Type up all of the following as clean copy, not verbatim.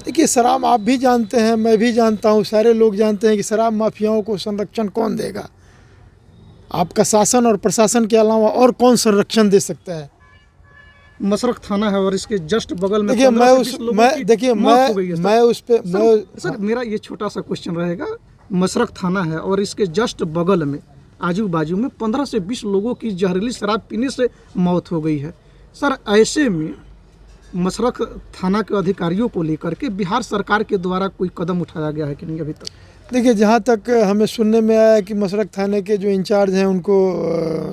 देखिए, शराब आप भी जानते हैं, मैं भी जानता हूँ, सारे लोग जानते हैं कि शराब माफियाओं को संरक्षण कौन देगा? आपका शासन और प्रशासन के अलावा और कौन संरक्षण दे सकता है? मसरख थाना है और इसके जस्ट बगल में देखिए, 15 से 20 लोगों की मौत हो गई है, सर। मैं उस पे सर मेरा ये छोटा सा क्वेश्चन रहेगा, मसरख थाना है और इसके जस्ट बगल में आजू बाजू में 15 से 20 लोगों की जहरीली शराब पीने से मौत हो गई है। सर ऐसे में मसरख थाना के अधिकारियों को लेकर के बिहार सरकार के द्वारा कोई कदम उठाया गया है कि नहीं अभी तक? देखिए, जहाँ तक हमें सुनने में आया कि मसरख थाने के जो इंचार्ज हैं उनको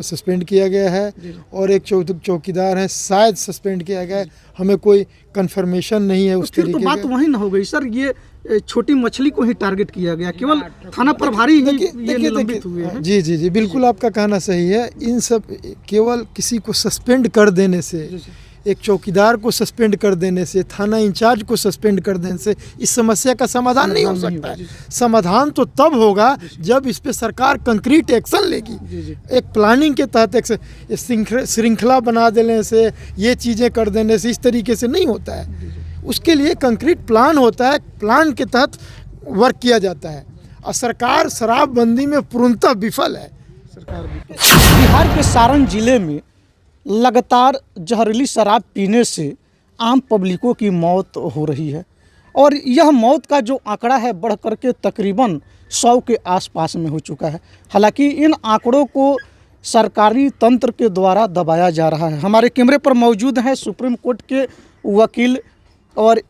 सस्पेंड किया गया है और एक चौकीदार हैं शायद सस्पेंड किया गया है। हमें कोई कंफर्मेशन नहीं है उस तरीके तो बात वही ना हो गई सर, ये छोटी मछली को ही टारगेट किया गया, केवल थाना प्रभारी ही ये निलंबित हुए हैं। जी जी जी, बिल्कुल आपका कहना सही है। इन सब केवल किसी को सस्पेंड कर देने से, एक चौकीदार को सस्पेंड कर देने से, थाना इंचार्ज को सस्पेंड कर देने से इस समस्या का समाधान नहीं हो सकता है। समाधान तो तब होगा जब इस पे सरकार कंक्रीट एक्शन लेगी। एक प्लानिंग के तहत एक श्रृंखला बना देने से, ये चीज़ें कर देने से इस तरीके से नहीं होता है। उसके लिए कंक्रीट प्लान होता है, प्लान के तहत वर्क किया जाता है और सरकार शराबबंदी में पूर्णतः विफल है। बिहार के सारण जिले में लगातार जहरीली शराब पीने से आम पब्लिकों की मौत हो रही है और यह मौत का जो आंकड़ा है बढ़ करके तकरीबन 100 के आसपास में हो चुका है। हालांकि इन आंकड़ों को सरकारी तंत्र के द्वारा दबाया जा रहा है। हमारे कैमरे पर मौजूद हैं सुप्रीम कोर्ट के वकील और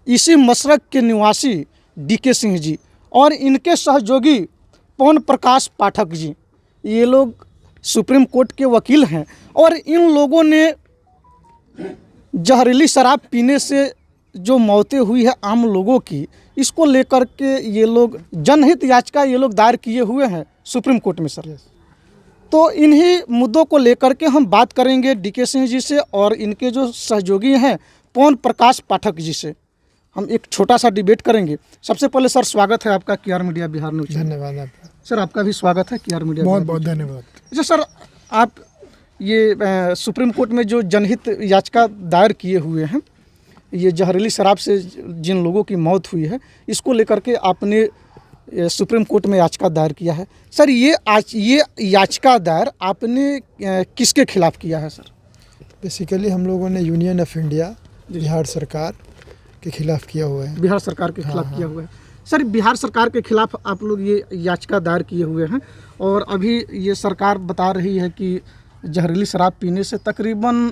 इसी मसरख के निवासी DK सिंह जी और इनके सहयोगी पवन प्रकाश पाठक जी। ये लोग सुप्रीम कोर्ट के वकील हैं और इन लोगों ने जहरीली शराब पीने से जो मौतें हुई है आम लोगों की, इसको लेकर के ये लोग जनहित याचिका ये लोग दायर किए हुए हैं सुप्रीम कोर्ट में सर। तो इन्हीं मुद्दों को लेकर के हम बात करेंगे DK सिंह जी से और इनके जो सहयोगी हैं पवन प्रकाश पाठक जी से। हम एक छोटा सा डिबेट करेंगे। सबसे पहले सर स्वागत है आपका KR मीडिया बिहार न्यूज। धन्यवाद आपका। सर आपका भी स्वागत है KR मीडिया। बहुत बहुत धन्यवाद। अच्छा सर, आप ये सुप्रीम कोर्ट में जो जनहित याचिका दायर किए हुए हैं, ये जहरीली शराब से जिन लोगों की मौत हुई है, इसको लेकर के आपने सुप्रीम कोर्ट में याचिका दायर किया है। सर ये याचिका दायर आपने किसके खिलाफ किया है सर? बेसिकली हम लोगों ने यूनियन ऑफ इंडिया बिहार सरकार के खिलाफ किया हुआ है। बिहार सरकार के खिलाफ किया हुआ है। सर बिहार सरकार के खिलाफ आप लोग ये याचिका दायर किए हुए हैं और अभी ये सरकार बता रही है कि जहरीली शराब पीने से तकरीबन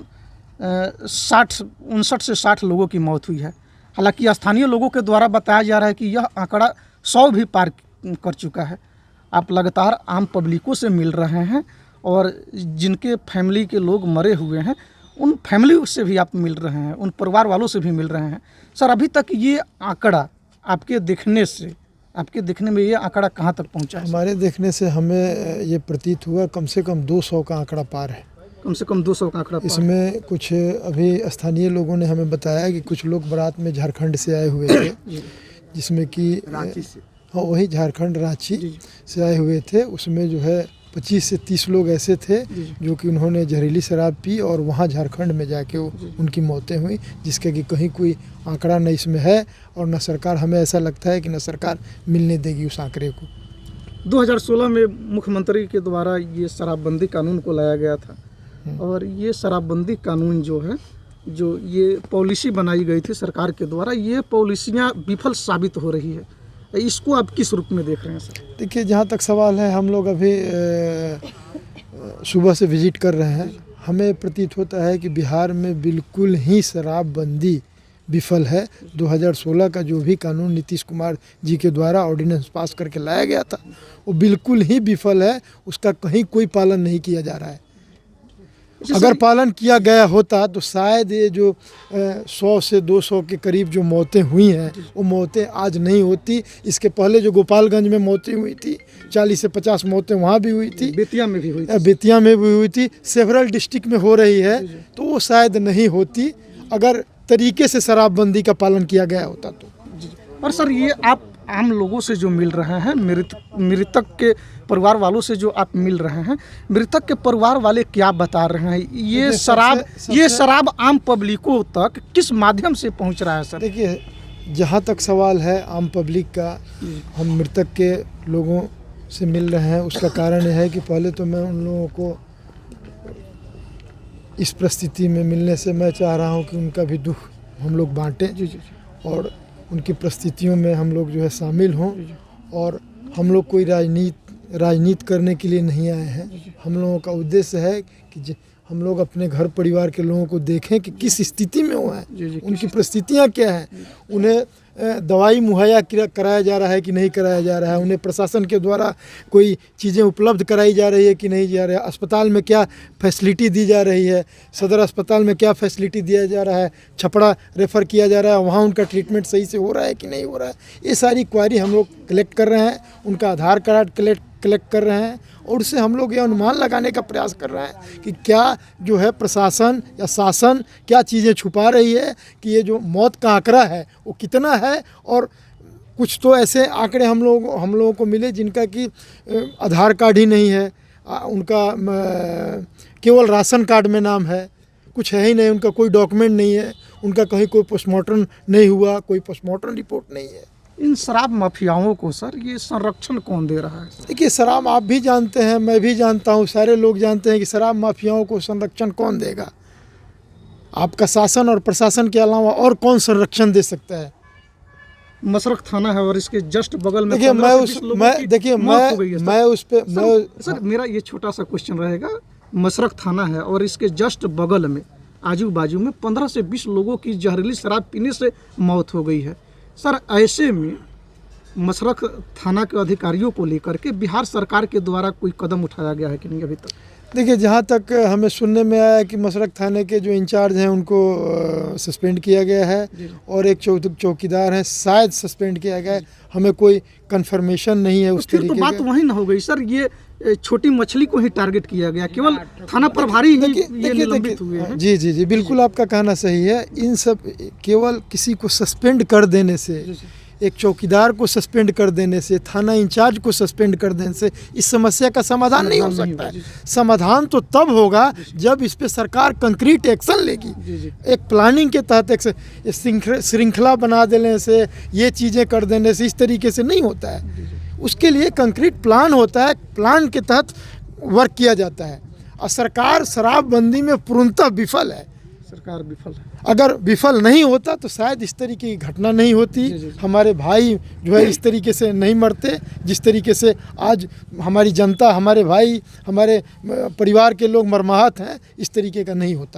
59 से 60 लोगों की मौत हुई है। हालांकि स्थानीय लोगों के द्वारा बताया जा रहा है कि यह आंकड़ा 100 भी पार कर चुका है। आप लगातार आम पब्लिकों से मिल रहे हैं और जिनके फैमिली के लोग मरे हुए हैं उन फैमिली से भी आप मिल रहे हैं, उन परिवार वालों से भी मिल रहे हैं। सर अभी तक ये आंकड़ा आपके देखने में ये आंकड़ा कहाँ तक पहुँचा है? हमारे देखने से हमें ये प्रतीत हुआ कम से कम 200 का आंकड़ा पार है। कम से कम 200 का आंकड़ा पार। इसमें कुछ अभी स्थानीय लोगों ने हमें बताया कि कुछ लोग बारात में झारखंड से आए हुए थे, जिसमें कि रांची से, हाँ वही झारखंड रांची से आए हुए थे। उसमें जो है 25 से 30 लोग ऐसे थे जो कि उन्होंने जहरीली शराब पी और वहाँ झारखंड में जाके उनकी मौतें हुई, जिसके कि कहीं कोई आंकड़ा न इसमें है और न सरकार, हमें ऐसा लगता है कि न सरकार मिलने देगी उस आंकड़े को। 2016 में मुख्यमंत्री के द्वारा ये शराबबंदी कानून को लाया गया था और ये शराबबंदी कानून जो है, जो ये पॉलिसी बनाई गई थी सरकार के द्वारा, ये पॉलिसियाँ विफल साबित हो रही है। इसको आप किस रूप में देख रहे हैं सर? देखिए, जहाँ तक सवाल है, हम लोग अभी सुबह से विजिट कर रहे हैं। हमें प्रतीत होता है कि बिहार में बिल्कुल ही शराबबंदी विफल है। 2016 का जो भी कानून नीतीश कुमार जी के द्वारा ऑर्डिनेंस पास करके लाया गया था, वो बिल्कुल ही विफल है। उसका कहीं कोई पालन नहीं किया जा रहा है। अगर पालन किया गया होता तो शायद ये जो 100 से 200 के करीब जो मौतें हुई हैं, वो मौतें आज नहीं होती। इसके पहले जो गोपालगंज में मौतें हुई थी, 40 से 50 मौतें वहाँ भी हुई थी, बेतिया में भी हुई थी, बेतिया में भी हुई थी, सेवरल डिस्ट्रिक्ट में हो रही है, तो वो शायद नहीं होती अगर तरीके से शराबबंदी का पालन किया गया होता तो। और सर ये आप आम लोगों से जो मिल रहे हैं, मृतक के परिवार वालों से जो आप मिल रहे हैं, मृतक के परिवार वाले क्या बता रहे हैं? ये शराब आम पब्लिकों तक किस माध्यम से पहुंच रहा है सर? देखिए, जहाँ तक सवाल है आम पब्लिक का, हम मृतक के लोगों से मिल रहे हैं। उसका कारण यह है कि पहले तो मैं उन लोगों को इस परिस्थिति में मिलने से मैं चाह रहा हूं कि उनका भी दुख हम लोग बांटें और उनकी परिस्थितियों में हम लोग जो है शामिल हों। और हम लोग कोई राजनीति करने के लिए नहीं आए हैं। हम लोगों का उद्देश्य है कि हम लोग अपने घर परिवार के लोगों को देखें कि किस स्थिति में वो हैं, उनकी परिस्थितियाँ क्या हैं, उन्हें दवाई मुहैया कराया जा रहा है कि नहीं कराया जा रहा है, उन्हें प्रशासन के द्वारा कोई चीज़ें उपलब्ध कराई जा रही है कि नहीं जा रहा है, अस्पताल में क्या फैसिलिटी दी जा रही है, सदर अस्पताल में क्या फैसिलिटी दिया जा रहा है, छपड़ा रेफ़र किया जा रहा है, वहाँ उनका ट्रीटमेंट सही से हो रहा है कि नहीं हो रहा है। ये सारी क्वारी हम लोग कलेक्ट कर रहे हैं, उनका आधार कार्ड कलेक्ट कर रहे हैं और उससे हम लोग ये अनुमान लगाने का प्रयास कर रहे हैं कि क्या जो है प्रशासन या शासन क्या चीज़ें छुपा रही है, कि ये जो मौत का आंकड़ा है वो कितना है। और कुछ तो ऐसे आंकड़े हम लोगों को मिले जिनका कि आधार कार्ड ही नहीं है, उनका केवल राशन कार्ड में नाम है, कुछ है ही नहीं, उनका कोई डॉक्यूमेंट नहीं है, उनका कहीं कोई पोस्टमार्टम नहीं हुआ, कोई पोस्टमार्टम रिपोर्ट नहीं है। इन शराब माफियाओं को सर ये संरक्षण कौन दे रहा है? देखिए, शराब आप भी जानते हैं, मैं भी जानता हूँ, सारे लोग जानते हैं कि शराब माफियाओं को संरक्षण कौन देगा। आपका शासन और प्रशासन के अलावा और कौन संरक्षण दे सकता है? मसरख थाना है और इसके जस्ट बगल में देखिए मैं उस पे सर मेरा ये छोटा सा क्वेश्चन रहेगा। मसरख थाना है और इसके जस्ट बगल में आजू बाजू में 15 से 20 लोगों की जहरीली शराब पीने से मौत हो गई है। सर ऐसे में मसरख थाना के अधिकारियों को लेकर के बिहार सरकार के द्वारा कोई कदम उठाया गया है कि नहीं अभी तक? देखिए, जहाँ तक हमें सुनने में आया कि मसरख थाने के जो इंचार्ज हैं उनको सस्पेंड किया गया है और एक चौकीदार हैं शायद सस्पेंड किया गया है। हमें कोई कंफर्मेशन नहीं है उस तरीके तो बात वही ना हो गई सर, ये छोटी मछली को ही टारगेट किया गया, केवल थाना प्रभारी ही ये निलंबित हुए हैं। जी बिल्कुल आपका कहना सही है। इन सब केवल किसी को सस्पेंड कर देने से, एक चौकीदार को सस्पेंड कर देने से, थाना इंचार्ज को सस्पेंड कर देने से इस समस्या का समाधान नहीं हो सकता है। समाधान तो तब होगा जब इस पे सरकार कंक्रीट एक्शन लेगी। एक प्लानिंग के तहत एक श्रृंखला बना देने से, ये चीज़ें कर देने से इस तरीके से नहीं होता है। उसके लिए कंक्रीट प्लान होता है, प्लान के तहत वर्क किया जाता है। और सरकार शराबबंदी में पूर्णतः विफल है। सरकार विफल है। अगर विफल नहीं होता तो शायद इस तरीके की घटना नहीं होती। हमारे भाई जो है इस तरीके से नहीं मरते जिस तरीके से आज हमारी जनता, हमारे भाई, हमारे परिवार के लोग मरमाहत हैं, इस तरीके का नहीं होता।